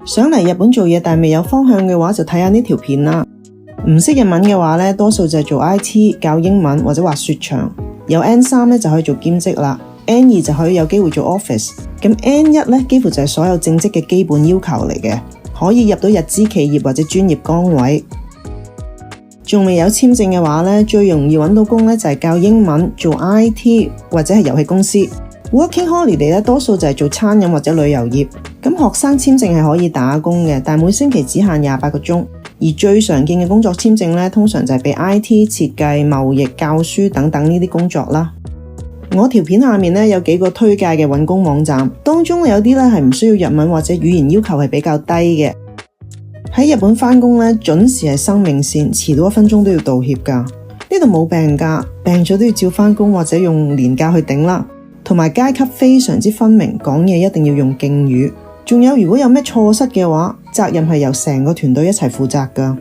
想嚟日本做嘢但未有方向嘅話，就睇下呢條片啦。唔識日文嘅話呢，多數就係做 IT 教英文或者滑雪場。有 N3 呢就可以做兼職啦， N2 就可以有機會做 office。咁 N1 呢幾乎就係所有正職嘅基本要求嚟嘅，可以入到日資企業或者專業崗位。仲未有簽證嘅話呢，最容易揾到工呢就係教英文、做 IT 或者係遊戲公司。Working holiday 呢多數就係做餐飲或者旅遊業。咁學生簽證係可以打工嘅，但每星期只限28個鐘。而最常見嘅工作簽證呢，通常就係俾 IT、設計、貿易、教書等等呢啲工作啦。我條片下面呢有幾個推介嘅揾工網站，當中有啲呢係唔需要日文或者語言要求係比較低嘅。喺日本返工呢，準時係生命線，遲到1分鐘都要道歉㗎。呢度冇病假，病咗都要照返工或者用年假去頂啦。同埋階級非常之分明，講嘢一定要用敬語。仲有，如果有咩錯失嘅話，責任係由成個團隊一齊負責㗎。